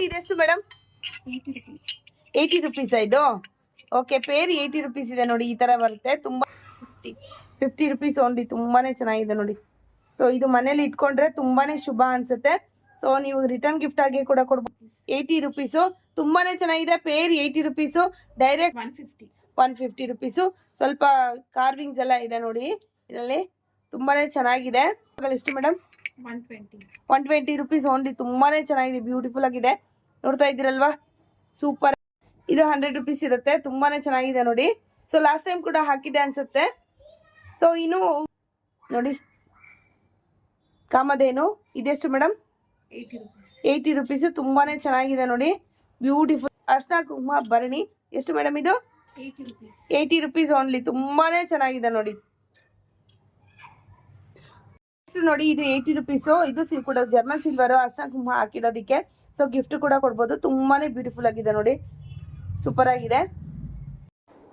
ಇದೆಷ್ಟು madam? 80 rupees ಇದು. Okay, peer 80 rupees ಇದೆ ನೋಡಿ. ಈ ತರ ಬರುತ್ತೆ. ತುಂಬಾ 50 rupees ಓನ್ಲಿ. ತುಂಬಾನೇ ಚೆನ್ನಾಗಿದೆ ನೋಡಿ. ಸೊ ಇದು ಮನೇಲಿ ಇಟ್ಕೊಂಡ್ರೆ ತುಂಬಾನೇ ಶುಭ ಅನ್ಸುತ್ತೆ. ಸೊ ನೀವು ರಿಟರ್ನ್ ಗಿಫ್ಟ್ ಆಗಿ ಕೂಡ ಕೊಡ್ಬೋದು. 80 rupees ತುಂಬಾನೇ ಚೆನ್ನಾಗಿದೆ. Pair 80 rupees. Direct 150 rupees. ಸ್ವಲ್ಪ ಕಾರ್ವಿಂಗ್ಸ್ ಎಲ್ಲ ಇದೆ ನೋಡಿ ಇದರಲ್ಲಿ. ತುಂಬಾನೇ ಚೆನ್ನಾಗಿದೆ. ಎಷ್ಟು ಮೇಡಮ್? 120 rupees only. ತುಂಬಾನೇ ಚೆನ್ನಾಗಿದೆ, ಬ್ಯೂಟಿಫುಲ್ ಆಗಿದೆ. ನೋಡ್ತಾ ಇದ್ದೀರಲ್ವಾ, ಸೂಪರ್. ಇದು 100 rupees ಇರುತ್ತೆ. ತುಂಬಾನೇ ಚೆನ್ನಾಗಿದೆ ನೋಡಿ. ಸೊ ಲಾಸ್ಟ್ ಟೈಮ್ ಕೂಡ ಹಾಕಿದೆ ಅನ್ಸುತ್ತೆ. ಸೊ ಇನ್ನು ನೋಡಿ ಕಾಮಧೇನು. ಇದೆಷ್ಟು ಮೇಡಮ್? 80 rupees. ತುಂಬಾನೇ ಚೆನ್ನಾಗಿದೆ ನೋಡಿ, ಬ್ಯೂಟಿಫುಲ್. ಅರ್ಶನ ಕುಂಕುಮ ಭರಣಿ. ಎಷ್ಟು ಮೇಡಮ್ ಇದು? 80 rupees ಓನ್ಲಿ. ತುಂಬಾನೇ ಚೆನ್ನಾಗಿದೆ ನೋಡಿ. ನೋಡಿ ಇದು 80 rupees. ಇದು ಕೂಡ ಜರ್ಮನ್ ಸಿಲ್ವರ್ ಅರ್ಶನ ಕುಂಕುಮ ಹಾಕಿಡೋದಕ್ಕೆ. ಸೊ ಗಿಫ್ಟ್ ಕೂಡ ಕೊಡ್ಬೋದು. ತುಂಬಾನೇ ಬ್ಯೂಟಿಫುಲ್ ಆಗಿದೆ ನೋಡಿ, ಸೂಪರ್ ಆಗಿದೆ.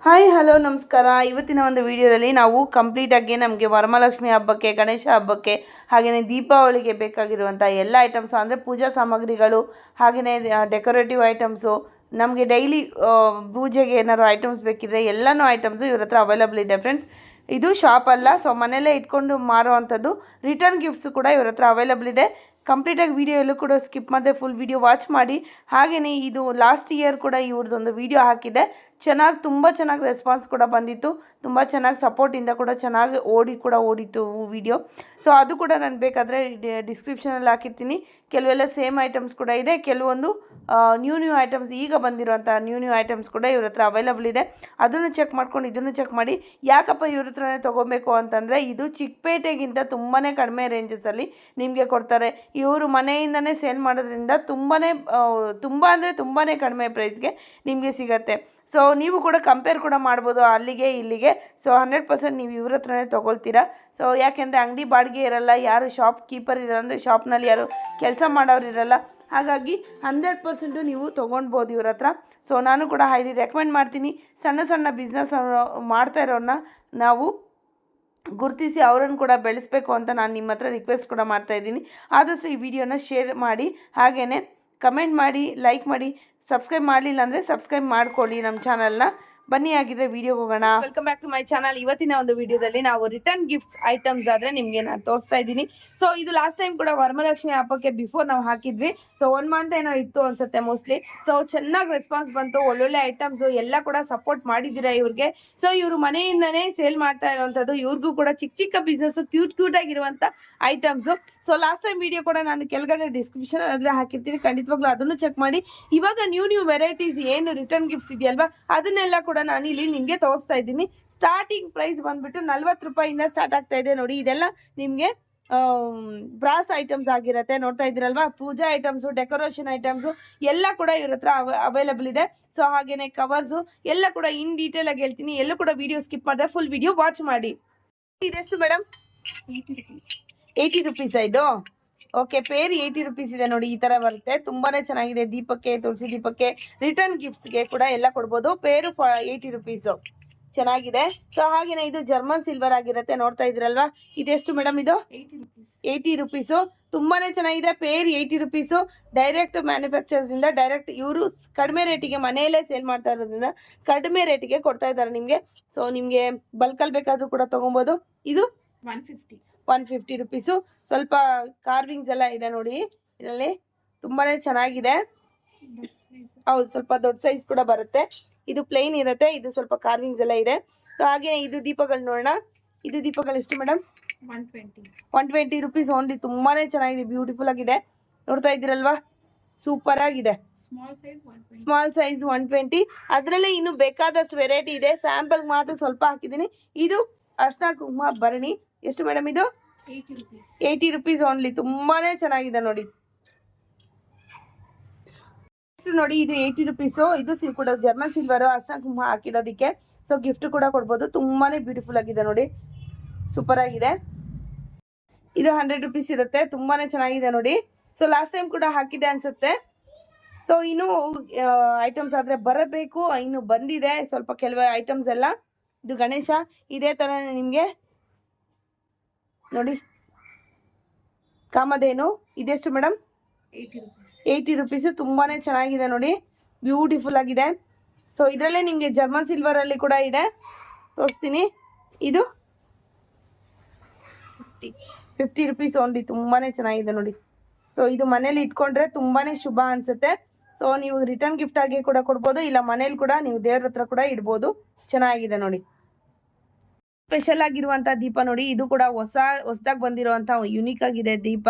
ಹಾಯ್ ಹಲೋ ನಮಸ್ಕಾರ. ಇವತ್ತಿನ ಒಂದು ವಿಡಿಯೋದಲ್ಲಿ ನಾವು ಕಂಪ್ಲೀಟಾಗಿ ನಮಗೆ ವರಮಹಾಲಕ್ಷ್ಮಿ ಹಬ್ಬಕ್ಕೆ, ಗಣೇಶ ಹಬ್ಬಕ್ಕೆ, ಹಾಗೆಯೇ ದೀಪಾವಳಿಗೆ ಬೇಕಾಗಿರುವಂಥ ಎಲ್ಲ ಐಟಮ್ಸು, ಅಂದರೆ ಪೂಜಾ ಸಾಮಗ್ರಿಗಳು, ಹಾಗೆಯೇ ಡೆಕೋರೇಟಿವ್ ಐಟಮ್ಸು, ನಮಗೆ ಡೈಲಿ ಪೂಜೆಗೆ ಏನಾದ್ರು ಐಟಮ್ಸ್ ಬೇಕಿದ್ರೆ ಎಲ್ಲನೂ ಐಟಮ್ಸು ಇವ್ರ ಹತ್ರ ಅವೈಲಬಲ್ ಇದೆ ಫ್ರೆಂಡ್ಸ್. ಇದು ಶಾಪ್ ಅಲ್ಲ, ಸೊ ಮನೆಯಲ್ಲೇ ಇಟ್ಕೊಂಡು ಮಾರೋ ಅಂಥದ್ದು. ರಿಟರ್ನ್ ಗಿಫ್ಟ್ಸು ಕೂಡ ಇವ್ರ ಹತ್ರ ಅವೈಲಬಲ್ ಇದೆ. ಕಂಪ್ಲೀಟಾಗಿ ವಿಡಿಯೋ ಎಲ್ಲೂ ಕೂಡ ಸ್ಕಿಪ್ ಮಾಡಿದೆ, ಫುಲ್ ವಿಡಿಯೋ ವಾಚ್ ಮಾಡಿ. ಹಾಗೆಯೇ ಇದು ಲಾಸ್ಟ್ ಇಯರ್ ಕೂಡ ಇವ್ರದ್ದೊಂದು ವಿಡಿಯೋ ಹಾಕಿದೆ. ತುಂಬ ಚೆನ್ನಾಗಿ ರೆಸ್ಪಾನ್ಸ್ ಕೂಡ ಬಂದಿತ್ತು. ತುಂಬ ಚೆನ್ನಾಗಿ ಸಪೋರ್ಟಿಂದ ಕೂಡ ಚೆನ್ನಾಗಿ ಓಡಿತು ವಿಡಿಯೋ. ಸೊ ಅದು ಕೂಡ ನಾನು ಬೇಕಾದರೆ ಡಿಸ್ಕ್ರಿಪ್ಷನಲ್ಲಿ ಹಾಕಿರ್ತೀನಿ. ಕೆಲವೆಲ್ಲ ಸೇಮ್ ಐಟಮ್ಸ್ ಕೂಡ ಇದೆ, ಕೆಲವೊಂದು ನ್ಯೂ ಐಟಮ್ಸ್, ಈಗ ಬಂದಿರುವಂಥ ನ್ಯೂ ಐಟಮ್ಸ್ ಕೂಡ ಇವ್ರ ಹತ್ರ ಅವೈಲಬಲ್ ಇದೆ. ಅದನ್ನು ಚೆಕ್ ಮಾಡ್ಕೊಂಡು ಇದನ್ನು ಚೆಕ್ ಮಾಡಿ. ಯಾಕಪ್ಪ ಇವ್ರ ಹತ್ರನೇ ತೊಗೋಬೇಕು ಅಂತಂದರೆ, ಇದು ಚಿಕ್ಕಪೇಟೆಗಿಂತ ತುಂಬಾ ಕಡಿಮೆ ರೇಂಜಸಲ್ಲಿ ನಿಮಗೆ ಕೊಡ್ತಾರೆ. ಇವರು ಮನೆಯಿಂದನೇ ಸೇಲ್ ಮಾಡೋದ್ರಿಂದ ತುಂಬ ಅಂದರೆ ತುಂಬಾ ಕಡಿಮೆ ಪ್ರೈಸ್ಗೆ ನಿಮಗೆ ಸಿಗುತ್ತೆ. ಸೊ ನೀವು ಕೂಡ ಕಂಪೇರ್ ಕೂಡ ಮಾಡ್ಬೋದು ಅಲ್ಲಿಗೆ ಇಲ್ಲಿಗೆ. ಸೊ 100% ನೀವು ಇವ್ರ ಹತ್ರನೇ ತೊಗೊಳ್ತೀರಾ. ಸೊ ಯಾಕೆಂದರೆ ಅಂಗಡಿ ಬಾಡಿಗೆ ಇರಲ್ಲ, ಯಾರು ಶಾಪ್ ಕೀಪರ್ ಇರಲ್ಲ, ಅಂದರೆ ಶಾಪ್ನಲ್ಲಿ ಯಾರು ಕೆಲಸ ಮಾಡೋರು ಇರಲ್ಲ. ಹಾಗಾಗಿ 100% ನೀವು ತೊಗೊಳ್ಬೋದು ಇವ್ರ ಹತ್ರ. ಸೊ ನಾನು ಕೂಡ ಹೈಲಿ ರೆಕಮೆಂಡ್ ಮಾಡ್ತೀನಿ. ಸಣ್ಣ ಬಿಸ್ನೆಸ್ ಮಾಡ್ತಾ ಇರೋರನ್ನ ನಾವು ಗುರುತಿಸಿ ಅವರನ್ನು ಕೂಡ ಬೆಳೆಸಬೇಕು ಅಂತ ನಾನು ನಿಮ್ಮ ಹತ್ರ ರಿಕ್ವೆಸ್ಟ್ ಕೂಡ ಮಾಡ್ತಾಯಿದ್ದೀನಿ. ಆದಷ್ಟು ಈ ವಿಡಿಯೋನ ಶೇರ್ ಮಾಡಿ, ಹಾಗೆಯೇ ಕಮೆಂಟ್ ಮಾಡಿ, ಲೈಕ್ ಮಾಡಿ. ಸಬ್ಸ್ಕ್ರೈಬ್ ಮಾಡಲಿಲ್ಲ ಅಂದರೆ ಸಬ್ಸ್ಕ್ರೈಬ್ ಮಾಡ್ಕೊಳ್ಳಿ ನಮ್ಮ ಚಾನಲ್ನ. ಬನ್ನಿ ಆಗಿದ್ರೆ ವಿಡಿಯೋ ಹೋಗೋಣ. Welcome back to my channel. ಇವತ್ತಿನ ಒಂದು ವಿಡಿಯೋದಲ್ಲಿ ನಾವು ರಿಟರ್ನ್ ಗಿಫ್ಟ್ಸ್ ಐಟಮ್ಸ್ ಆದರೆ ನಿಮಗೆ ನಾನು ತೋರಿಸ್ತಾ ಇದ್ದೀನಿ. ಸೊ ಇದು ಲಾಸ್ಟ್ ಟೈಮ್ ಕೂಡ ವರಮಹಾಲಕ್ಷ್ಮಿ ಹಬ್ಬಕ್ಕೆ ಬಿಫೋರ್ ನಾವು ಹಾಕಿದ್ವಿ. ಸೊ 1 month ಏನೋ ಇತ್ತು ಅನ್ಸುತ್ತೆ ಮೋಸ್ಟ್ಲಿ. ಸೊ ಚೆನ್ನಾಗಿ ರೆಸ್ಪಾನ್ಸ್ ಬಂತು, ಒಳ್ಳೊಳ್ಳೆ ಐಟಮ್ಸು ಎಲ್ಲ ಕೂಡ ಸಪೋರ್ಟ್ ಮಾಡಿದ್ದೀರಾ ಇವ್ರಿಗೆ. ಸೊ ಇವರು ಮನೆಯಿಂದನೇ ಸೇಲ್ ಮಾಡ್ತಾ ಇರುವಂಥದ್ದು. ಇವ್ರಿಗೂ ಕೂಡ ಚಿಕ್ಕ ಬಿಸ್ನೆಸ್ಸು, ಕ್ಯೂಟ್ ಆಗಿರುವಂಥ items. So last time video ಕೂಡ ನಾನು ಕೆಳಗಡೆ ಡಿಸ್ಕ್ರಿಪ್ಷನ್ ಆದರೆ ಹಾಕಿರ್ತೀನಿ, ಖಂಡಿತವಾಗ್ಲೂ ಅದನ್ನು ಚೆಕ್ ಮಾಡಿ. ಇವಾಗ ನ್ಯೂ ವೆರೈಟೀಸ್ ಏನು ರಿಟರ್ನ್ ಗಿಫ್ಟ್ಸ್ ಇದೆಯಲ್ವಾ, ಅದನ್ನೆಲ್ಲ ಕೂಡ ನಾನು ಇಲ್ಲಿ ನಿಮಗೆ ತೋರಿಸ್ತಾ ಇದ್ದೀನಿ. ಸ್ಟಾರ್ಟಿಂಗ್ ಪ್ರೈಸ್ ಬಂದ್ಬಿಟ್ಟು 40 ರೂಪಾಯಿಂದ ಸ್ಟಾರ್ಟ್ ಆಗ್ತಾ ಇದೆ ನೋಡಿ. ಇದೆಲ್ಲ ನಿಮಗೆ ಬ್ರಾಸ್ ಐಟಮ್ಸ್ ಆಗಿರುತ್ತೆ. ನೋಡ್ತಾ ಇದ್ದೀರಲ್ವಾ, ಪೂಜಾ ಐಟಮ್ಸು, ಡೆಕೋರೇಷನ್ ಐಟಮ್ಸು ಎಲ್ಲ ಕೂಡ ಇವ್ರ ಹತ್ರ ಅವೈಲಬಲ್ ಇದೆ. ಸೊ ಹಾಗೇನೆ ಕವರ್ಸು ಎಲ್ಲ ಕೂಡ ಇನ್ ಡೀಟೇಲ್ ಆಗಿ ಹೇಳ್ತೀನಿ. ಎಲ್ಲೂ ಕೂಡ ವಿಡಿಯೋ ಸ್ಕಿಪ್ ಮಾಡಿದೆ, ಫುಲ್ ವಿಡಿಯೋ ವಾಚ್ ಮಾಡಿ. ಇದೆಷ್ಟು ಮೇಡಮ್? 80 rupees ಇದು. ಓಕೆ, ಪೇರ್ 80 rupees ಇದೆ ನೋಡಿ. ಈ ತರ ಬರುತ್ತೆ. ತುಂಬಾನೇ ಚೆನ್ನಾಗಿದೆ. ದೀಪಕ್ಕೆ, ತುಳಸಿ ದೀಪಕ್ಕೆ, ರಿಟರ್ನ್ ಗಿಫ್ಟ್ಸ್ಗೆ ಕೂಡ ಎಲ್ಲ ಕೊಡ್ಬೋದು. ಪೇರು 80 rupees ಚೆನ್ನಾಗಿದೆ. ಸೊ ಹಾಗೇನೆ ಇದು ಜರ್ಮನ್ ಸಿಲ್ವರ್ ಆಗಿರುತ್ತೆ. ನೋಡ್ತಾ ಇದ್ರಲ್ವಾ, ಇದೆಷ್ಟು ಮೇಡಮ್? ಇದು 80 rupees. ತುಂಬಾನೇ ಚೆನ್ನಾಗಿದೆ. Pair 80 rupees. ಡೈರೆಕ್ಟ್ ಮ್ಯಾನುಫ್ಯಾಕ್ಚರ್ಸ್ ಇಂದ ಡೈರೆಕ್ಟ್ ಇವರು ಕಡಿಮೆ ರೇಟಿಗೆ ಮನೆಯಲ್ಲೇ ಸೇಲ್ ಮಾಡ್ತಾ ಇರೋದ್ರಿಂದ ಕಡಿಮೆ ರೇಟಿಗೆ ಕೊಡ್ತಾ ಇದ್ದಾರೆ ನಿಮಗೆ. ಸೊ ನಿಮಗೆ ಬಲ್ಕಲ್ಲಿ ಬೇಕಾದ್ರೂ ಕೂಡ ತಗೊಬೋದು. ಇದು 150 rupees. ಸ್ವಲ್ಪ ಕಾರ್ವಿಂಗ್ಸ್ ಎಲ್ಲ ಇದೆ ನೋಡಿ ಇದರಲ್ಲಿ. ತುಂಬಾನೇ ಚೆನ್ನಾಗಿದೆ. ಹೌದು, ಸ್ವಲ್ಪ ದೊಡ್ಡ ಸೈಜ್ ಕೂಡ ಬರುತ್ತೆ. ಇದು ಪ್ಲೇನ್ ಇರುತ್ತೆ, ಇದು ಸ್ವಲ್ಪ ಕಾರ್ವಿಂಗ್ಸ್ ಎಲ್ಲ ಇದೆ. ಸೊ ಹಾಗೆ ಇದು ದೀಪಗಳು ನೋಡೋಣ. ಇದು ದೀಪಗಳು ಎಷ್ಟು ಮೇಡಮ್? 120 rupees only. ತುಂಬಾನೇ ಚೆನ್ನಾಗಿದೆ, ಬ್ಯೂಟಿಫುಲ್ ಆಗಿದೆ. ನೋಡ್ತಾ ಇದ್ದೀರಲ್ವಾ, ಸೂಪರ್ ಆಗಿದೆ. Small size 120. ಅದರಲ್ಲೇ ಇನ್ನು ಬೇಕಾದಷ್ಟು ವೆರೈಟಿ ಇದೆ. ಸ್ಯಾಂಪಲ್ ಮಾತ್ರ ಸ್ವಲ್ಪ ಹಾಕಿದ್ದೀನಿ. ಇದು ಅರ್ಶನ ಕುಂಕುಮ ಭರಣಿ. ಎಷ್ಟು ಮೇಡಮ್ ಇದು? 80 rupees ಓನ್ಲಿ. ತುಂಬಾನೇ ಚೆನ್ನಾಗಿದೆ ನೋಡಿ. ನೋಡಿ ಇದು 80 rupees. ಇದು ಕೂಡ ಜರ್ಮನ್ ಸಿಲ್ವರ್ ಅರ್ಶನ ಕುಂಕುಮ ಹಾಕಿಡೋದಕ್ಕೆ. ಸೊ ಗಿಫ್ಟ್ ಕೂಡ ಕೊಡ್ಬೋದು. ತುಂಬಾನೇ ಬ್ಯೂಟಿಫುಲ್ ಆಗಿದೆ ನೋಡಿ, ಸೂಪರ್ ಆಗಿದೆ. ಇದು 100 rupees ಇರುತ್ತೆ. ತುಂಬಾನೇ ಚೆನ್ನಾಗಿದೆ ನೋಡಿ. ಸೊ ಲಾಸ್ಟ್ ಟೈಮ್ ಕೂಡ ಹಾಕಿದೆ ಅನ್ಸುತ್ತೆ. ಸೊ ಇನ್ನು ಐಟಮ್ಸ್ ಆದರೆ ಬರಬೇಕು, ಇನ್ನು ಬಂದಿದೆ ಸ್ವಲ್ಪ ಕೆಲವು ಐಟಮ್ಸ್ ಎಲ್ಲ. ಇದು ಗಣೇಶ ಇದೇ ಥರ ನಿಮಗೆ ನೋಡಿ. ಕಾಮಧೇನು ಇದೆಷ್ಟು ಮೇಡಮ್? 80 ರುಪೀಸ್. ತುಂಬಾ ಚೆನ್ನಾಗಿದೆ ನೋಡಿ, ಬ್ಯೂಟಿಫುಲ್ ಆಗಿದೆ. ಸೊ ಇದರಲ್ಲೇ ನಿಮಗೆ ಜರ್ಮನ್ ಸಿಲ್ವರಲ್ಲಿ ಕೂಡ ಇದೆ, ತೋರಿಸ್ತೀನಿ. ಇದು 50 ರುಪೀಸ್ ಓನ್ಲಿ. ತುಂಬಾ ಚೆನ್ನಾಗಿದೆ ನೋಡಿ. ಸೊ ಇದು ಮನೇಲಿ ಇಟ್ಕೊಂಡ್ರೆ ತುಂಬಾ ಶುಭ ಅನಿಸುತ್ತೆ. ಸೊ ನೀವು ರಿಟರ್ನ್ ಗಿಫ್ಟ್ ಆಗಿ ಕೂಡ ಕೊಡ್ಬೋದು, ಇಲ್ಲ ಮನೇಲಿ ಕೂಡ ನೀವು ದೇವ್ರ ಹತ್ರ ಕೂಡ ಇಡ್ಬೋದು. ಚೆನ್ನಾಗಿದೆ ನೋಡಿ. ಸ್ಪೆಷಲ್ ಆಗಿರುವಂಥ ದೀಪ ನೋಡಿ, ಇದು ಕೂಡ ಹೊಸದಾಗಿ ಬಂದಿರುವಂಥ ಯುನೀಕ್ ಆಗಿದೆ ದೀಪ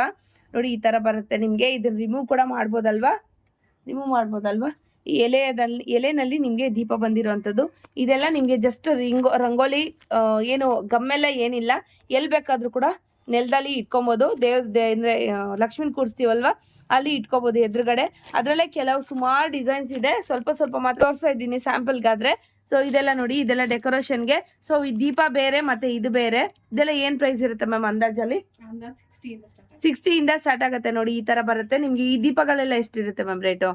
ನೋಡಿ. ಈ ಥರ ಬರುತ್ತೆ ನಿಮಗೆ. ಇದನ್ನ ರಿಮೂವ್ ಕೂಡ ಮಾಡ್ಬೋದಲ್ವಾ, ಈ ಎಲೆನಲ್ಲಿ ನಿಮಗೆ ದೀಪ ಬಂದಿರುವಂಥದ್ದು. ಇದೆಲ್ಲ ನಿಮಗೆ ಜಸ್ಟ್ ರಂಗೋಲಿ, ಏನು ಗಮ್ಮೆಲ್ಲ ಏನಿಲ್ಲ. ಎಲ್ಲಿ ಬೇಕಾದರೂ ಕೂಡ ನೆಲದಲ್ಲಿ ಇಟ್ಕೊಬೋದು. ಅಂದರೆ ಲಕ್ಷ್ಮೀನ ಕೂರಿಸ್ತೀವಲ್ವ, ಅಲ್ಲಿ ಇಟ್ಕೋಬೋದು ಎದುರುಗಡೆ. ಅದರಲ್ಲೇ ಕೆಲವು ಸುಮಾರು ಡಿಸೈನ್ಸ್ ಇದೆ, ಸ್ವಲ್ಪ ಮಾತ್ರ ತೋರಿಸ್ತಾ ಇದ್ದೀನಿ ಸ್ಯಾಂಪಲ್ಗಾದರೆ. ಸೊ ಇದೆಲ್ಲ ನೋಡಿ, ಇದೆಲ್ಲ ಡೆಕೋರೇಷನ್ಗೆ. ಸೊ ಈ ದೀಪ ಬೇರೆ ಮತ್ತೆ ಇದು ಬೇರೆ. ಇದೆಲ್ಲ ಏನು ಪ್ರೈಸ್ ಇರುತ್ತೆ ಮ್ಯಾಮ್ ಅಂದಾಜಲ್ಲಿ? 60 ಇಂದ ಸ್ಟಾರ್ಟ್ ಆಗುತ್ತೆ ನೋಡಿ. ಈ ತರ ಬರುತ್ತೆ ನಿಮ್ಗೆ. ಈ ದೀಪಗಳೆಲ್ಲ ಎಷ್ಟಿರುತ್ತೆ ma'am rate?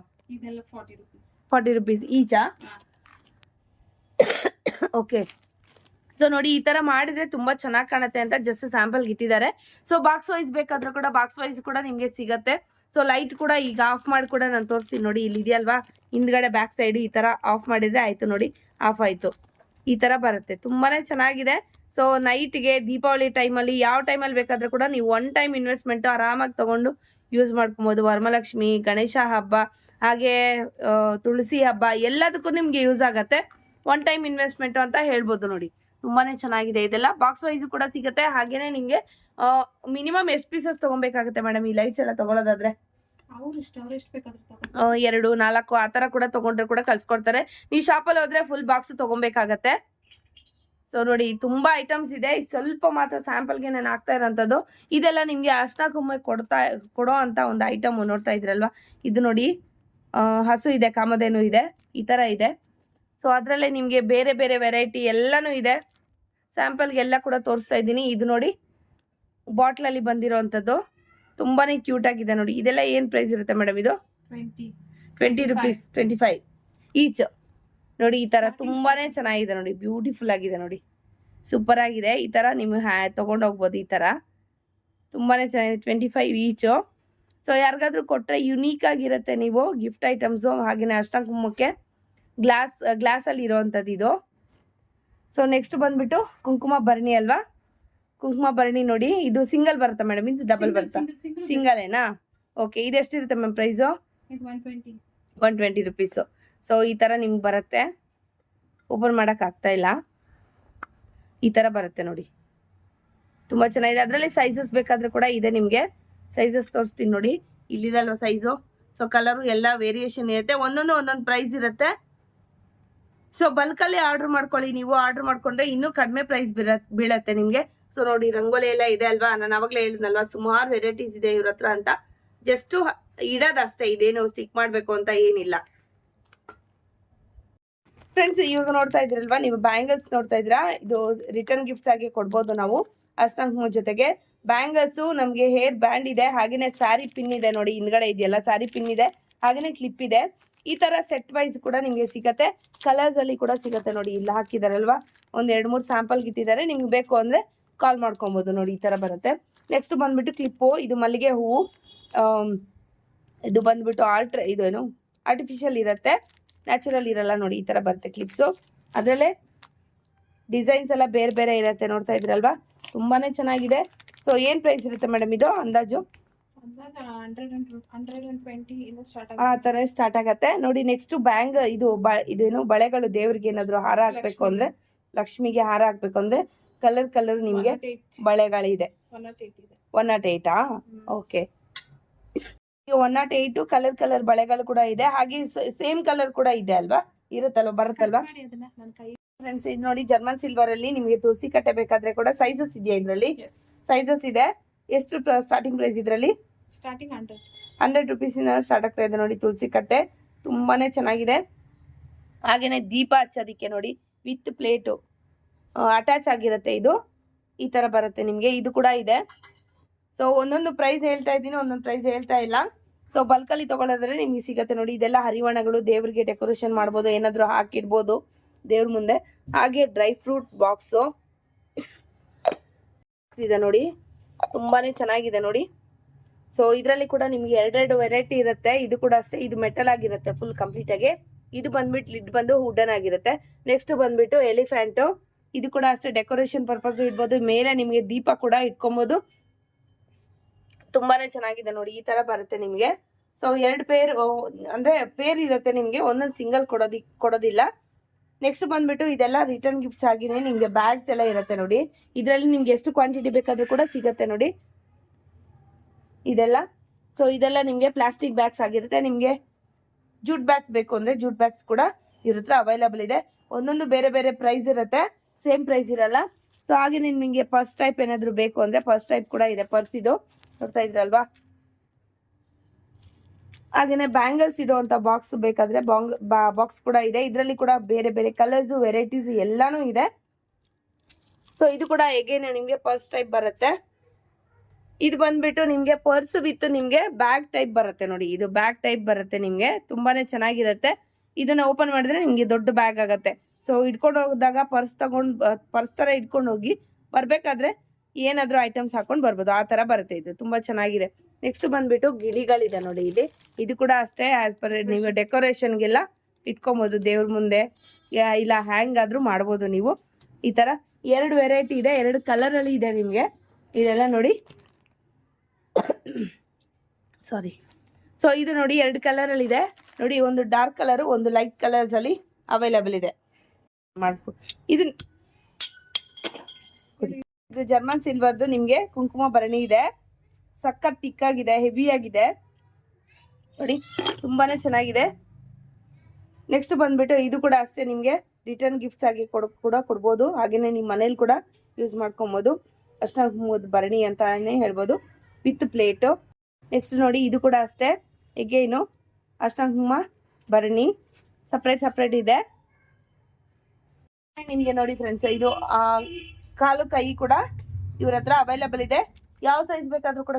40 rupees each? Okay. So ನೋಡಿ, ಈ ತರ ಮಾಡಿದ್ರೆ ತುಂಬಾ ಚೆನ್ನಾಗಿ ಕಾಣುತ್ತೆ ಅಂತ ಜಸ್ಟ್ ಸ್ಯಾಂಪಲ್ಗೆ ಇಟ್ಟಿದ್ದಾರೆ. ಸೊ ಬಾಕ್ಸ್ ವೈಸ್ ಬೇಕಾದ್ರೂ ಕೂಡ ಬಾಕ್ಸ್ ವೈಸ್ ಕೂಡ ನಿಮ್ಗೆ ಸಿಗತ್ತೆ. ಸೊ ಲೈಟ್ ಕೂಡ ಈಗ ಆಫ್ ಮಾಡಿ ಕೂಡ ನಾನು ತೋರಿಸ್ತೀನಿ ನೋಡಿ. ಇಲ್ಲಿ ಇದೆಯಲ್ವಾ ಹಿಂದ್ಗಡೆ ಬ್ಯಾಕ್ ಸೈಡ್, ಈ ತರ ಆಫ್ ಮಾಡಿದ್ರೆ ಆಯ್ತು ನೋಡಿ, ಆಫ್ ಆಯ್ತು. ಈ ತರ ಬರುತ್ತೆ, ತುಂಬಾನೇ ಚೆನ್ನಾಗಿದೆ. ಸೊ ನೈಟ್ಗೆ ದೀಪಾವಳಿ ಟೈಮಲ್ಲಿ, ಯಾವ ಟೈಮಲ್ಲಿ ಬೇಕಾದ್ರೂ ಕೂಡ ನೀವು ಒನ್ ಟೈಮ್ ಇನ್ವೆಸ್ಟ್ಮೆಂಟ್ ಆರಾಮಾಗಿ ತಗೊಂಡು ಯೂಸ್ ಮಾಡ್ಕೊಬೋದು. ವರಮಲಕ್ಷ್ಮಿ, ಗಣೇಶ ಹಬ್ಬ, ಹಾಗೆ ತುಳಸಿ ಹಬ್ಬ, ಎಲ್ಲದಕ್ಕೂ ನಿಮ್ಗೆ ಯೂಸ್ ಆಗತ್ತೆ. ಒನ್ ಟೈಮ್ ಇನ್ವೆಸ್ಟ್ಮೆಂಟ್ ಅಂತ ಹೇಳ್ಬೋದು ನೋಡಿ. ತುಂಬಾನೇ ಚೆನ್ನಾಗಿದೆ. ಇದೆಲ್ಲ ಬಾಕ್ಸ್ ವೈಸ್ ಕೂಡ ಸಿಗುತ್ತೆ. ಹಾಗೇನೆ ನಿಮ್ಗೆ ಮಿನಿಮಮ್ ಎಷ್ಟು ಪೀಸಸ್ ತಗೊಬೇಕಾಗುತ್ತೆ ಮೇಡಮ್ ಈ ಲೈಟ್ಸ್ ಎಲ್ಲ ತಗೊಳ್ಳೋದಾದ್ರೆ? 2, 4 ಆ ತರ ಕೂಡ ತಗೊಂಡ್ರೆ ಕೂಡ ಕಳ್ಸ್ಕೊಡ್ತಾರೆ. ನೀವು ಶಾಪಲ್ಲಿ ಹೋದ್ರೆ ಫುಲ್ ಬಾಕ್ಸ್ ತಗೊಬೇಕಾಗತ್ತೆ. ಸೊ ನೋಡಿ, ತುಂಬಾ ಐಟಮ್ಸ್ ಇದೆ. ಸ್ವಲ್ಪ ಮಾತ್ರ ಸ್ಯಾಂಪಲ್ಗೆ ನಾನು ಹಾಕ್ತಾ ಇರೋಂಥದ್ದು. ಇದೆಲ್ಲ ನಿಮ್ಗೆ ಅರ್ಶಿನ ಕುಂಕುಮ ಕೊಡೋ ಅಂತ ಒಂದು ಐಟಮ್ ನೋಡ್ತಾ ಇದ್ರಲ್ವಾ, ಇದು ನೋಡಿ. ಹಸು ಇದೆ, ಕಾಮಧೇನು ಇದೆ, ಈ ತರ ಇದೆ. ಸೊ ಅದರಲ್ಲೇ ನಿಮಗೆ ಬೇರೆ ಬೇರೆ ವೆರೈಟಿ ಎಲ್ಲನೂ ಇದೆ. ಸ್ಯಾಂಪಲ್ಗೆ ಎಲ್ಲ ಕೂಡ ತೋರಿಸ್ತಾ ಇದ್ದೀನಿ. ಇದು ನೋಡಿ, ಬಾಟ್ಲಲ್ಲಿ ಬಂದಿರೋವಂಥದ್ದು ತುಂಬಾನೇ ಕ್ಯೂಟ್ ಆಗಿದೆ ನೋಡಿ. ಇದೆಲ್ಲ ಏನು ಪ್ರೈಸ್ ಇರುತ್ತೆ ಮೇಡಮ್? ಇದು 20 ರುಪೀಸ್, 25 ಈಚ್ ನೋಡಿ. ಈ ತರ ತುಂಬಾನೇ ಚೆನ್ನಾಗಿದೆ ನೋಡಿ, ಬ್ಯೂಟಿಫುಲ್ ಆಗಿದೆ ನೋಡಿ, ಸೂಪರ್ ಆಗಿದೆ. ಈ ತರ ನೀವು ತಗೊಂಡೋಗ್ಬೋದು. ಈ ತರ ತುಂಬಾನೇ ಚೆನ್ನಾಗಿದೆ, 25 ಈಚು. ಸೊ ಯಾರಿಗಾದ್ರೂ ಕೊಟ್ಟರೆ ಯುನೀಕ್ ಆಗಿರುತ್ತೆ. ನೀವು ಗಿಫ್ಟ್ ಐಟಮ್ಸು, ಹಾಗೆಯೇ ಅರ್ಶಿನ ಕುಂಕುಮಕ್ಕೆ ಗ್ಲಾಸಲ್ಲಿ ಇರೋವಂಥದ್ದು ಇದು. ಸೊ ನೆಕ್ಸ್ಟ್ ಬಂದ್ಬಿಟ್ಟು ಕುಂಕುಮ ಭರಣಿ ಅಲ್ವಾ, ಕುಂಕುಮ ಭರಣಿ ನೋಡಿ. ಇದು ಸಿಂಗಲ್ ಬರುತ್ತಾ ಮೇಡಮ್? ಇದು ಡಬಲ್ ಬರುತ್ತಾ? ಸಿಂಗಲ್ ಏನಾ? ಓಕೆ. ಇದು ಎಷ್ಟಿರುತ್ತೆ ಮ್ಯಾಮ್ ಪ್ರೈಸು? 120 ರುಪೀಸು. ಸೊ ಈ ಥರ ನಿಮ್ಗೆ ಬರುತ್ತೆ. ಓಪನ್ ಮಾಡೋಕ್ಕಾಗ್ತಾ ಇಲ್ಲ, ಈ ಥರ ಬರುತ್ತೆ ನೋಡಿ. ತುಂಬ ಚೆನ್ನಾಗಿದೆ. ಅದರಲ್ಲಿ ಸೈಜಸ್ ಬೇಕಾದರೆ ಕೂಡ ಇದೆ ನಿಮಗೆ. ಸೈಜಸ್ ತೋರಿಸ್ತೀನಿ ನೋಡಿ, ಇಲ್ಲಿದಲ್ವ ಸೈಜು. ಸೊ ಕಲರು ಎಲ್ಲ ವೇರಿಯೇಷನ್ ಇರುತ್ತೆ, ಒಂದೊಂದು ಪ್ರೈಸ್ ಇರುತ್ತೆ. ಸೊ ಬಲ್ಕಲ್ಲಿ ಆರ್ಡರ್ ಮಾಡ್ಕೊಳ್ಳಿ. ನೀವು ಆರ್ಡರ್ ಮಾಡ್ಕೊಂಡ್ರೆ ಇನ್ನೂ ಕಡಿಮೆ ಪ್ರೈಸ್ ಬೀಳತ್ತೆ ನಿಮಗೆ. ಸೊ ನೋಡಿ, ರಂಗೋಲಿ ಎಲ್ಲ ಇದೆ ಅಲ್ವಾ, ನಾನು ಅವಾಗಲೇ ಹೇಳಿದ್ನಲ್ವಾ ಸುಮಾರು ವೆರೈಟೀಸ್ ಇದೆ ಇವ್ರ ಹತ್ರ ಅಂತ. ಜಸ್ಟ್ ಇಡೋದಷ್ಟೇ, ಇದೇನು ಸ್ಟಿಕ್ ಮಾಡಬೇಕು ಅಂತ ಏನಿಲ್ಲ. ಫ್ರೆಂಡ್ಸ್, ಇವಾಗ ನೋಡ್ತಾ ಇದ್ರಲ್ವಾ ನೀವು, ಬ್ಯಾಂಗಲ್ಸ್ ನೋಡ್ತಾ ಇದ್ರಾ? ಇದು ರಿಟರ್ನ್ ಗಿಫ್ಟ್ಸ್ ಆಗಿ ಕೊಡ್ಬೋದು ನಾವು. ಅರ್ಶಿನ ಕುಂಕುಮ ಜೊತೆಗೆ ಬ್ಯಾಂಗಲ್ಸು, ನಮಗೆ ಹೇರ್ ಬ್ಯಾಂಡ್ ಇದೆ, ಹಾಗೇನೆ ಸ್ಯಾರಿ ಪಿನ್ ಇದೆ ನೋಡಿ, ಹಿಂದ್ಗಡೆ ಇದೆಯಲ್ಲ ಸ್ಯಾರಿ ಪಿನ್ ಇದೆ, ಹಾಗೇನೆ ಕ್ಲಿಪ್ ಇದೆ. ಈ ತರ ಸೆಟ್ ವೈಸ್ ಕೂಡ ನಿಮಗೆ ಸಿಗತ್ತೆ. ಕಲರ್ಸ್ ಅಲ್ಲಿ ಕೂಡ ಸಿಗತ್ತೆ ನೋಡಿ, ಇಲ್ಲಿ ಹಾಕಿದಾರಲ್ವಾ, ಒಂದು 2-3 ಸ್ಯಾಂಪಲ್ ಇಟ್ಟಿದ್ದಾರೆ. ನಿಮ್ಗೆ ಬೇಕು ಅಂದ್ರೆ ಕಾಲ್ ಮಾಡ್ಕೊಬೋದು ನೋಡಿ. ಈ ತರ ಬರುತ್ತೆ. ನೆಕ್ಸ್ಟ್ ಬಂದ್ಬಿಟ್ಟು ಕ್ಲಿಪ್ಪು. ಇದು ಮಲ್ಲಿಗೆ ಹೂವು. ಇದು ಬಂದ್ಬಿಟ್ಟು ಇದೇನು ಆರ್ಟಿಫಿಷಿಯಲ್ ಇರುತ್ತೆ, ನ್ಯಾಚುರಲ್ ಇರಲ್ಲ ನೋಡಿ. ಈ ತರ ಬರುತ್ತೆ ಕ್ಲಿಪ್ಸು. ಅದರಲ್ಲೇ ಡಿಸೈನ್ಸ್ ಎಲ್ಲ ಬೇರೆ ಬೇರೆ ಇರುತ್ತೆ, ನೋಡ್ತಾ ಇದ್ರಲ್ವಾ, ತುಂಬಾನೇ ಚೆನ್ನಾಗಿದೆ. ಸೊ ಏನು ಪ್ರೈಸ್ ಇರುತ್ತೆ ಮೇಡಮ್ ಇದು ಅಂದಾಜು? 120 ಆ ಥರ ಸ್ಟಾರ್ಟ್ ಆಗತ್ತೆ ನೋಡಿ. ನೆಕ್ಸ್ಟ್ ಇದೇನು ಬಳೆಗಳು, ದೇವ್ರಿಗೆ ಏನಾದ್ರು ಹಾರ ಹಾಕ್ಬೇಕು ಅಂದ್ರೆ, ಲಕ್ಷ್ಮಿಗೆ ಹಾರ ಹಾಕ್ಬೇಕು ಅಂದ್ರೆ ಕಲರ್ ನಿಮ್ಗೆ ಬಳೆಗಳಿದೆ. 108 ಓಕೆ. 108 ಕಲರ್ ಬಳೆಗಳು ಕೂಡ ಇದೆ. ಹಾಗೆ ಸೇಮ್ ಕಲರ್ ಕೂಡ ಇದೆ ಅಲ್ವಾ, ಇರುತ್ತಲ್ವಾ, ಬರುತ್ತಲ್ವಾ ಫ್ರೆಂಡ್ಸ್? ಇದು ನೋಡಿ, ಜರ್ಮನ್ ಸಿಲ್ವರ್ ಅಲ್ಲಿ ನಿಮಗೆ ತುಳಸಿ ಕಟ್ಟೆ ಬೇಕಾದ್ರೆ ಕೂಡ ಸೈಜಸ್ ಇದೆಯಾ ಇದರಲ್ಲಿ? ಸೈಜಸ್ ಇದೆ. ಎಷ್ಟು ಸ್ಟಾರ್ಟಿಂಗ್ ಪ್ರೈಸ್ ಇದರಲ್ಲಿ? ಸ್ಟಾರ್ಟಿಂಗ್ 100 ರುಪೀಸಿಂದ ಸ್ಟಾರ್ಟ್ ಆಗ್ತಾ ಇದೆ ನೋಡಿ ತುಳಸಿ ಕಟ್ಟೆ. ತುಂಬಾನೇ ಚೆನ್ನಾಗಿದೆ. ಹಾಗೇನೆ ದೀಪ ಹಚ್ಚೋದಿಕ್ಕೆ ನೋಡಿ, ವಿತ್ ಪ್ಲೇಟು ಅಟ್ಯಾಚ್ ಆಗಿರುತ್ತೆ. ಇದು ಈ ತರ ಬರುತ್ತೆ ನಿಮಗೆ. ಇದು ಕೂಡ ಇದೆ. ಸೊ ಒಂದೊಂದು ಪ್ರೈಸ್ ಹೇಳ್ತಾ ಇದ್ದೀನಿ, ಒಂದೊಂದು ಪ್ರೈಸ್ ಹೇಳ್ತಾ ಇಲ್ಲ. ಸೊ ಬಲ್ಕಲ್ಲಿ ತಗೊಳ್ಳೋದ್ರೆ ನಿಮ್ಗೆ ಸಿಗತ್ತೆ ನೋಡಿ. ಇದೆಲ್ಲ ಹರಿವಾಣಗಳು, ದೇವ್ರಿಗೆ ಡೆಕೋರೇಷನ್ ಮಾಡ್ಬೋದು, ಏನಾದರೂ ಹಾಕಿಡ್ಬೋದು ದೇವ್ರ ಮುಂದೆ. ಹಾಗೆ ಡ್ರೈ ಫ್ರೂಟ್ ಬಾಕ್ಸು ಇದೆ ನೋಡಿ, ತುಂಬಾನೇ ಚೆನ್ನಾಗಿದೆ ನೋಡಿ. ಸೊ ಇದರಲ್ಲಿ ಕೂಡ ನಿಮ್ಗೆ ಎರಡೆರಡು ವೆರೈಟಿ ಇರುತ್ತೆ. ಇದು ಕೂಡ ಅಷ್ಟೇ, ಇದು ಮೆಟಲ್ ಆಗಿರುತ್ತೆ ಫುಲ್ ಕಂಪ್ಲೀಟ್ ಆಗಿ. ಇದು ಬಂದ್ಬಿಟ್ಟು ಲಿಡ್ ಬಂದು ವುಡನ್ ಆಗಿರುತ್ತೆ. ನೆಕ್ಸ್ಟ್ ಬಂದ್ಬಿಟ್ಟು ಎಲಿಫೆಂಟ್. ಇದು ಕೂಡ ಅಷ್ಟೇ ಡೆಕೋರೇಷನ್ ಪರ್ಪಸ್ ಇಡ್ಬೋದು. ಮೇಲೆ ನಿಮಗೆ ದೀಪ ಕೂಡ ಇಟ್ಕೊಬಹುದು. ತುಂಬಾನೇ ಚೆನ್ನಾಗಿದೆ ನೋಡಿ, ಈ ತರ ಬರುತ್ತೆ ನಿಮ್ಗೆ. ಸೊ 2 ಪೇರ್ ಅಂದ್ರೆ ಪೇರ್ ಇರುತ್ತೆ ನಿಮ್ಗೆ, ಒಂದೊಂದು ಸಿಂಗಲ್ ಕೊಡೋದಿಲ್ಲ. ನೆಕ್ಸ್ಟ್ ಬಂದ್ಬಿಟ್ಟು ಇದೆಲ್ಲ ರಿಟರ್ನ್ ಗಿಫ್ಟ್ಸ್ ಆಗಿನೇ ನಿಮ್ಗೆ ಬ್ಯಾಗ್ಸ್ ಎಲ್ಲ ಇರುತ್ತೆ ನೋಡಿ. ಇದರಲ್ಲಿ ನಿಮ್ಗೆ ಎಷ್ಟು ಕ್ವಾಂಟಿಟಿ ಬೇಕಾದ್ರೂ ಕೂಡ ಸಿಗುತ್ತೆ ನೋಡಿ ಇದೆಲ್ಲ. ಸೊ ಇದೆಲ್ಲ ನಿಮ್ಗೆ ಪ್ಲಾಸ್ಟಿಕ್ ಬ್ಯಾಗ್ಸ್ ಆಗಿರುತ್ತೆ. ನಿಮ್ಗೆ ಜೂಟ್ ಬ್ಯಾಗ್ಸ್ ಬೇಕು ಅಂದ್ರೆ ಜೂಟ್ ಬ್ಯಾಗ್ಸ್ ಕೂಡ ಇರುತ್ತೆ, ಅವೈಲಬಲ್ ಇದೆ. ಒಂದೊಂದು ಬೇರೆ ಬೇರೆ ಪ್ರೈಸ್ ಇರುತ್ತೆ, ಸೇಮ್ ಪ್ರೈಸ್ ಇರಲ್ಲ. ಸೊ ಹಾಗೆ ನಿಮಗೆ ಪರ್ಸ್ ಟೈಪ್ ಏನಾದ್ರು ಬೇಕು ಅಂದ್ರೆ ಪರ್ಸ್ ಟೈಪ್ ಕೂಡ ಇದೆ. ಪರ್ಸ್ ಇದು ನೋಡ್ತಾ ಇದ್ರಲ್ವಾ. ಹಾಗೇನೆ ಬ್ಯಾಂಗಲ್ಸ್ ಇಡುವಂತ ಬಾಕ್ಸ್ ಬೇಕಾದ್ರೆ ಬಾಕ್ಸ್ ಕೂಡ ಇದೆ. ಇದರಲ್ಲಿ ಕೂಡ ಬೇರೆ ಬೇರೆ ಕಲರ್ಸ್ ವೆರೈಟೀಸ್ ಎಲ್ಲಾನು ಇದೆ. ಸೊ ಇದು ಕೂಡ ಹೇಗೇನೆ ನಿಮ್ಗೆ ಪರ್ಸ್ ಟೈಪ್ ಬರುತ್ತೆ. ಇದು ಬಂದ್ಬಿಟ್ಟು ನಿಮ್ಗೆ ಪರ್ಸ್ ವಿತ್ ನಿಮ್ಗೆ ಬ್ಯಾಗ್ ಟೈಪ್ ಬರುತ್ತೆ ನೋಡಿ. ಇದು ಬ್ಯಾಗ್ ಟೈಪ್ ಬರುತ್ತೆ ನಿಮ್ಗೆ, ತುಂಬಾನೇ ಚೆನ್ನಾಗಿರುತ್ತೆ. ಇದನ್ನ ಓಪನ್ ಮಾಡಿದ್ರೆ ನಿಮ್ಗೆ ದೊಡ್ಡ ಬ್ಯಾಗ್ ಆಗುತ್ತೆ. ಸೊ ಇಟ್ಕೊಂಡು ಹೋದಾಗ ಪರ್ಸ್ ತರ ಇಟ್ಕೊಂಡು ಹೋಗಿ ಬರ್ಬೇಕಾದ್ರೆ ಏನಾದ್ರೂ ಐಟಮ್ಸ್ ಹಾಕೊಂಡು ಬರ್ಬೋದು, ಆ ತರ ಬರುತ್ತೆ. ಇದು ತುಂಬಾ ಚೆನ್ನಾಗಿದೆ. ನೆಕ್ಸ್ಟ್ ಬಂದ್ಬಿಟ್ಟು ಗಿಳಿಗಳಿದೆ ನೋಡಿ ಇಲ್ಲಿ. ಇದು ಕೂಡ ಅಷ್ಟೇ, ಆಸ್ ಪರ್ ನೀವು ಡೆಕೋರೇಷನ್ಗೆಲ್ಲ ಇಟ್ಕೊಬೋದು, ದೇವ್ರ ಮುಂದೆ ಇಲ್ಲ ಹ್ಯಾಂಗ್ ಆದ್ರೂ ಮಾಡ್ಬೋದು ನೀವು. ಈ ತರ 2 ವೆರೈಟಿ ಇದೆ, 2 ಕಲರ್ ಅಲ್ಲಿ ಇದೆ ನಿಮ್ಗೆ ಇದೆಲ್ಲ ನೋಡಿ. ಸಾರಿ. ಸೊ ಇದು ನೋಡಿ 2 ಕಲರ್ ಅಲ್ಲಿ ಇದೆ ನೋಡಿ. ಒಂದು ಡಾರ್ಕ್ ಕಲರ್, ಒಂದು ಲೈಟ್ ಕಲರ್ಸ್ ಅಲ್ಲಿ ಅವೈಲಬಲ್ ಇದೆ. ಇದು ಜರ್ಮನ್ ಸಿಲ್ವರ್ದು ನಿಮ್ಗೆ ಕುಂಕುಮ ಭರಣಿ ಇದೆ. ಸಖತ್ ತಿಕ್ಕಾಗಿದೆ, ಹೆವಿ ಆಗಿದೆ ನೋಡಿ, ತುಂಬಾನೇ ಚೆನ್ನಾಗಿದೆ. ನೆಕ್ಸ್ಟ್ ಬಂದ್ಬಿಟ್ಟು ಇದು ಕೂಡ ಅಷ್ಟೇ, ನಿಮ್ಗೆ ರಿಟರ್ನ್ ಗಿಫ್ಟ್ಸ್ ಆಗಿ ಕೂಡ ಕೊಡ್ಬೋದು. ಹಾಗೇನೆ ನಿಮ್ಮ ಮನೇಲಿ ಕೂಡ ಯೂಸ್ ಮಾಡ್ಕೊಬೋದು. ಅರ್ಶಿನ ಭರಣಿ ಅಂತಾನೆ ಹೇಳ್ಬೋದು, ವಿತ್ ಪ್ಲೇಟು. ನೆಕ್ಸ್ಟ್ ನೋಡಿ ಇದು ಕೂಡ ಅಷ್ಟೇ, ಎಗೇನು ಅರ್ಶಿನ ಭರಣಿ ಸಪ್ರೇಟ್ ಇದೆ ನಿಮ್ಗೆ ನೋಡಿ ಫ್ರೆಂಡ್ಸ್. ಇದು ಕಾಲು ಕೈ ಕೂಡ ಇವ್ರ ಹತ್ರ ಅವೈಲಬಲ್ ಇದೆ. ಯಾವ ಸೈಜ್ ಬೇಕಾದ್ರೂ ಕೂಡ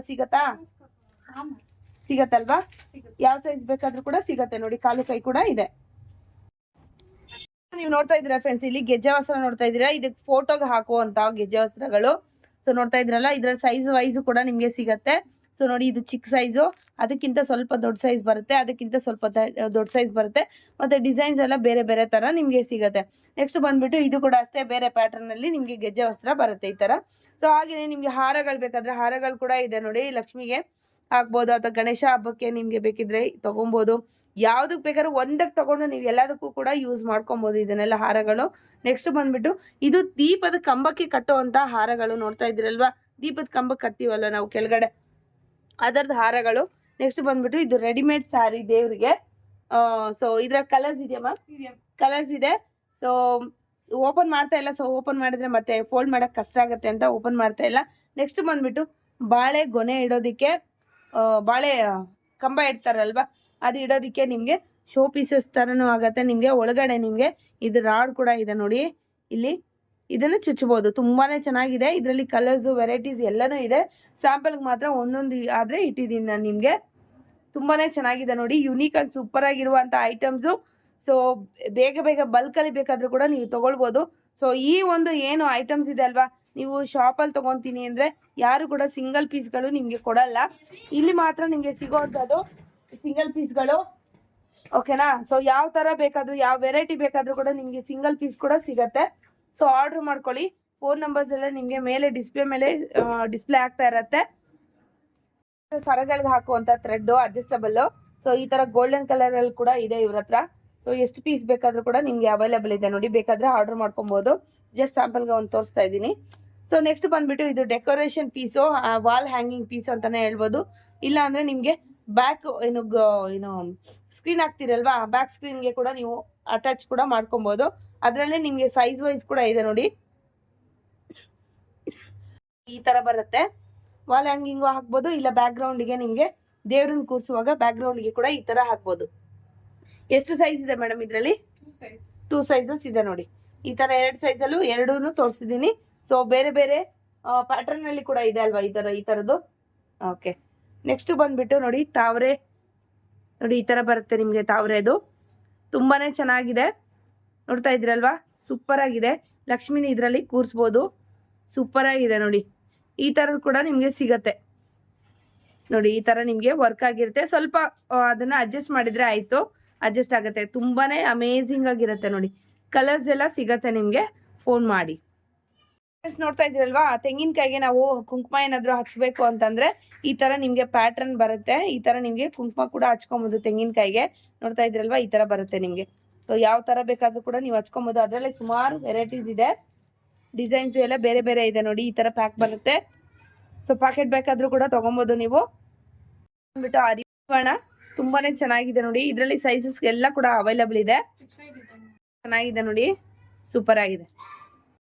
ಸಿಗತ್ತಲ್ವಾ? ಯಾವ ಸೈಜ್ ಬೇಕಾದ್ರೂ ಕೂಡ ಸಿಗತ್ತೆ ನೋಡಿ. ಕಾಲು ಕೈ ಕೂಡ ಇದೆ. ನೀವು ನೋಡ್ತಾ ಇದ್ದೀರಾ ಫ್ರೆಂಡ್ಸ್, ಇಲ್ಲಿ ಗೆಜ್ಜೆ ವಸ್ತ್ರ ನೋಡ್ತಾ ಇದ್ದೀರಾ. ಇದಕ್ಕೆ ಫೋಟೋಗೆ ಹಾಕುವಂತ ಗೆಜ್ಜೆ ವಸ್ತ್ರಗಳು. ಸೊ ನೋಡ್ತಾ ಇದ್ರಲ್ಲ, ಇದ್ರಲ್ಲಿ ಸೈಜ್ ವೈಸ್ ಕೂಡ ನಿಮ್ಗೆ ಸಿಗತ್ತೆ. ಸೊ ನೋಡಿ, ಇದು ಚಿಕ್ಕ ಸೈಜು, ಅದಕ್ಕಿಂತ ಸ್ವಲ್ಪ ದೊಡ್ಡ ಸೈಜ್ ಬರುತ್ತೆ, ಅದಕ್ಕಿಂತ ಸ್ವಲ್ಪ ದೊಡ್ಡ ಸೈಜ್ ಬರುತ್ತೆ. ಮತ್ತೆ ಡಿಸೈನ್ಸ್ ಎಲ್ಲ ಬೇರೆ ಬೇರೆ ತರ ನಿಮ್ಗೆ ಸಿಗತ್ತೆ. ನೆಕ್ಸ್ಟ್ ಬಂದ್ಬಿಟ್ಟು ಇದು ಕೂಡ ಅಷ್ಟೇ, ಬೇರೆ ಪ್ಯಾಟರ್ನ್ ಅಲ್ಲಿ ನಿಮ್ಗೆ ಗೆಜ್ಜೆ ವಸ್ತ್ರ ಬರುತ್ತೆ ಈ ತರ. ಸೊ ಹಾಗೇನೆ ನಿಮ್ಗೆ ಹಾರಗಳು ಬೇಕಾದ್ರೆ ಹಾರಗಳು ಕೂಡ ಇದೆ ನೋಡಿ. ಲಕ್ಷ್ಮಿಗೆ ಹಾಕ್ಬೋದು, ಅಥವಾ ಗಣೇಶ ಹಬ್ಬಕ್ಕೆ ನಿಮ್ಗೆ ಬೇಕಿದ್ರೆ ತಗೊಬೋದು. ಯಾವ್ದಕ್ ಬೇಕಾದ್ರೆ ಒಂದಕ್ಕೆ ತಗೊಂಡು ನೀವು ಎಲ್ಲದಕ್ಕೂ ಕೂಡ ಯೂಸ್ ಮಾಡ್ಕೊಬಹುದು ಇದನ್ನೆಲ್ಲ ಹಾರಗಳು. ನೆಕ್ಸ್ಟ್ ಬಂದ್ಬಿಟ್ಟು ಇದು ದೀಪದ ಕಂಬಕ್ಕೆ ಕಟ್ಟುವಂತ ಹಾರಗಳು. ನೋಡ್ತಾ ಇದ್ದೀರಲ್ವಾ, ದೀಪದ ಕಂಬಕ್ಕೆ ಕಟ್ತೀವಲ್ಲ ನಾವು ಕೆಳಗಡೆ, ಅದರದ್ದು ಹಾರಗಳು. ನೆಕ್ಸ್ಟ್ ಬಂದ್ಬಿಟ್ಟು ಇದು ರೆಡಿಮೇಡ್ ಸ್ಯಾರಿ ದೇವ್ರಿಗೆ. ಸೊ ಇದ್ರ ಕಲರ್ಸ್ ಇದೆಯಮ್ಮ, ಕಲರ್ಸ್ ಇದೆ. ಸೊ ಓಪನ್ ಮಾಡ್ತಾ ಇಲ್ಲ. ಸೊ ಓಪನ್ ಮಾಡಿದ್ರೆ ಮತ್ತೆ ಫೋಲ್ಡ್ ಮಾಡಕ್ ಕಷ್ಟ ಆಗುತ್ತೆ ಅಂತ ಓಪನ್ ಮಾಡ್ತಾ ಇಲ್ಲ. ನೆಕ್ಸ್ಟ್ ಬಂದ್ಬಿಟ್ಟು ಬಾಳೆ ಗೊನೆ ಇಡೋದಿಕ್ಕೆ, ಬಾಳೆ ಕಂಬ ಇಡ್ತಾರಲ್ವಾ, ಅದು ಇಡೋದಿಕ್ಕೆ ನಿಮ್ಗೆ ಶೋ ಪೀಸಸ್ ತರನು ಆಗತ್ತೆ. ನಿಮ್ಗೆ ಒಳಗಡೆ ನಿಮ್ಗೆ ಇದು ರಾಡ್ ಕೂಡ ಇದೆ ನೋಡಿ ಇಲ್ಲಿ, ಇದನ್ನು ಚುಚ್ಚಬಹುದು. ತುಂಬಾನೇ ಚೆನ್ನಾಗಿದೆ. ಇದರಲ್ಲಿ ಕಲರ್ಸ್ ವೆರೈಟೀಸ್ ಎಲ್ಲನೂ ಇದೆ. ಸ್ಯಾಂಪಲ್ಗೆ ಮಾತ್ರ ಒಂದೊಂದು ಆದ್ರೆ ಇಟ್ಟಿದ್ದೀನಿ ನಾನು ನಿಮ್ಗೆ. ತುಂಬಾನೇ ಚೆನ್ನಾಗಿದೆ ನೋಡಿ, ಯುನೀಕ್ ಅಂಡ್ ಸೂಪರ್ ಆಗಿರುವಂತ ಐಟಮ್ಸು. ಸೊ ಬೇಗ ಬಲ್ಕ್ ಅಲ್ಲಿ ಬೇಕಾದ್ರೂ ಕೂಡ ನೀವು ತಗೊಳ್ಬಹುದು. ಸೊ ಈ ಒಂದು ಏನು ಐಟಮ್ಸ್ ಇದೆ ಅಲ್ವಾ, ನೀವು ಶಾಪಲ್ಲಿ ತಗೊಂತೀನಿ ಅಂದ್ರೆ ಯಾರು ಕೂಡ ಸಿಂಗಲ್ ಪೀಸ್ಗಳು ನಿಮ್ಗೆ ಕೊಡಲ್ಲ. ಇಲ್ಲಿ ಮಾತ್ರ ನಿಮ್ಗೆ ಸಿಗೋದು ಸಿಂಗಲ್ ಪೀಸ್ಗಳು, ಓಕೆನಾ? ಸೊ ಯಾವ ತರ ಬೇಕಾದ್ರೂ, ಯಾವ ವೆರೈಟಿ ಬೇಕಾದ್ರೂ ಕೂಡ ನಿಮ್ಗೆ ಸಿಂಗಲ್ ಪೀಸ್ ಕೂಡ ಸಿಗತ್ತೆ. ಸೊ ಆರ್ಡರ್ ಮಾಡ್ಕೊಳ್ಳಿ. ಫೋನ್ ನಂಬರ್ಸ್ ಎಲ್ಲ ನಿಮ್ಗೆ ಮೇಲೆ ಡಿಸ್ಪ್ಲೇ ಆಗ್ತಾ ಇರತ್ತೆ. ಸರಗಳಿಗೆ ಹಾಕುವಂತ ಥ್ರೆಡ್ ಅಡ್ಜಸ್ಟಬಲ್. ಸೊ ಈ ತರ ಗೋಲ್ಡನ್ ಕಲರ್ ಅಲ್ಲಿ ಕೂಡ ಇದೆ ಇವ್ರ ಹತ್ರ. ಸೊ ಎಷ್ಟು ಪೀಸ್ ಬೇಕಾದ್ರೂ ಕೂಡ ನಿಮ್ಗೆ ಅವೈಲೇಬಲ್ ಇದೆ ನೋಡಿ, ಬೇಕಾದ್ರೆ ಆರ್ಡರ್ ಮಾಡ್ಕೊಬಹುದು. ಜಸ್ಟ್ ಸ್ಯಾಂಪಲ್ಗೆ ಒಂದು ತೋರಿಸ್ತಾ ಇದ್ದೀನಿ. ಸೊ ನೆಕ್ಸ್ಟ್ ಬಂದ್ಬಿಟ್ಟು ಇದು decoration piece, wall hanging piece ಅಂತಾನೆ ಹೇಳ್ಬೋದು. ಇಲ್ಲ ಅಂದ್ರೆ ನಿಮ್ಗೆ ಬ್ಯಾಕ್ ಏನು ಸ್ಕ್ರೀನ್ ಹಾಕ್ತಿರಲ್ವಾ, ಬ್ಯಾಕ್ ಸ್ಕ್ರೀನ್ಗೆ ಕೂಡ ನೀವು ಅಟ್ಯಾಚ್ ಕೂಡ ಮಾಡ್ಕೊಬಹುದು. ಅದರಲ್ಲೇ ನಿಮ್ಗೆ ಸೈಜ್ ವೈಸ್ ಕೂಡ ಇದೆ ನೋಡಿ, ಈ ತರ ಬರುತ್ತೆ. ವಾಲ್ ಹ್ಯಾಂಗಿಂಗು ಹಾಕ್ಬೋದು, ಇಲ್ಲ ಬ್ಯಾಕ್ ಗ್ರೌಂಡ್ಗೆ ನಿಮ್ಗೆ ದೇವ್ರನ್ನ ಕೂರಿಸುವಾಗ ಬ್ಯಾಕ್ ಗ್ರೌಂಡ್ಗೆ ಕೂಡ ಈ ತರ ಹಾಕ್ಬೋದು. ಎಷ್ಟು ಸೈಜ್ ಇದೆ ಮೇಡಮ್ ಇದರಲ್ಲಿ? 2 ಸೈಜಸ್ ಇದೆ ನೋಡಿ. ಈ ತರ 2 ಸೈಜಲ್ಲೂ ಎರಡೂ ತೋರಿಸಿದೀನಿ. ಸೊ ಬೇರೆ ಬೇರೆ ಪ್ಯಾಟರ್ನ್ ಅಲ್ಲಿ ಕೂಡ ಇದೆ ಅಲ್ವಾ ಈ ತರದ್ದು. ಓಕೆ, ನೆಕ್ಸ್ಟ್ ಬಂದ್ಬಿಟ್ಟು ನೋಡಿ ತಾವ್ರೆ ನೋಡಿ, ಈ ತರ ಬರುತ್ತೆ ನಿಮ್ಗೆ ತಾವ್ರೆದು. ತುಂಬಾನೇ ಚೆನ್ನಾಗಿದೆ, ನೋಡ್ತಾ ಇದ್ದೀರಲ್ವಾ, ಸೂಪರ್ ಆಗಿದೆ. ಲಕ್ಷ್ಮಿನ ಇದರಲ್ಲಿ ಕೂರಿಸ್ಬೋದು, ಸೂಪರ್ ಆಗಿದೆ ನೋಡಿ. ಈ ತರದ್ ಕೂಡ ನಿಮ್ಗೆ ಸಿಗತ್ತೆ. ನೋಡಿ ಈ ತರ ನಿಮಗೆ ವರ್ಕ್ ಆಗಿರುತ್ತೆ. ಸ್ವಲ್ಪ ಅದನ್ನ ಅಡ್ಜಸ್ಟ್ ಮಾಡಿದ್ರೆ ಆಯ್ತು, ಅಡ್ಜಸ್ಟ್ ಆಗುತ್ತೆ. ತುಂಬಾನೇ ಅಮೇಝಿಂಗ್ ಆಗಿರುತ್ತೆ ನೋಡಿ. ಕಲರ್ಸ್ ಎಲ್ಲ ಸಿಗತ್ತೆ ನಿಮಗೆ, ಫೋನ್ ಮಾಡಿ. ನೋಡ್ತಾ ಇದ್ದೀರಲ್ವಾ, ತೆಂಗಿನಕಾಯಿಗೆ ನಾವು ಕುಂಕುಮ ಏನಾದ್ರು ಹಚ್ಬೇಕು ಅಂತಂದ್ರೆ ಈ ತರ ನಿಮ್ಗೆ ಪ್ಯಾಟರ್ನ್ ಬರುತ್ತೆ. ಈ ತರ ನಿಮ್ಗೆ ಕುಂಕುಮ ಕೂಡ ಹಚ್ಕೊಬಹುದು ತೆಂಗಿನಕಾಯಿಗೆ. ನೋಡ್ತಾ ಇದ್ದೀರಲ್ವಾ, ಈ ತರ ಬರುತ್ತೆ ನಿಮ್ಗೆ. ಸೊ ಯಾವ ತರ ಬೇಕಾದ್ರೂ ಕೂಡ ನೀವು ಹಚ್ಕೊಬಹುದು. ಅದರಲ್ಲೇ ಸುಮಾರು ವೆರೈಟೀಸ್ ಇದೆ, ಡಿಸೈನ್ಸ್ ಎಲ್ಲ ಬೇರೆ ಬೇರೆ ಇದೆ ನೋಡಿ. ಈ ತರ ಪ್ಯಾಕ್ ಬರುತ್ತೆ. ಸೊ ಪ್ಯಾಕೆಟ್ ಬೇಕಾದ್ರೂ ಕೂಡ ತಗೊಬೋದು ನೀವು. ಅಂದ್ಬಿಟ್ಟು ಅರಿವಾಣ ತುಂಬಾನೇ ಚೆನ್ನಾಗಿದೆ ನೋಡಿ. ಇದರಲ್ಲಿ ಸೈಜಸ್ ಎಲ್ಲ ಕೂಡ ಅವೈಲಬಲ್ ಇದೆ. ಚೆನ್ನಾಗಿದೆ ನೋಡಿ, ಸೂಪರ್ ಆಗಿದೆ.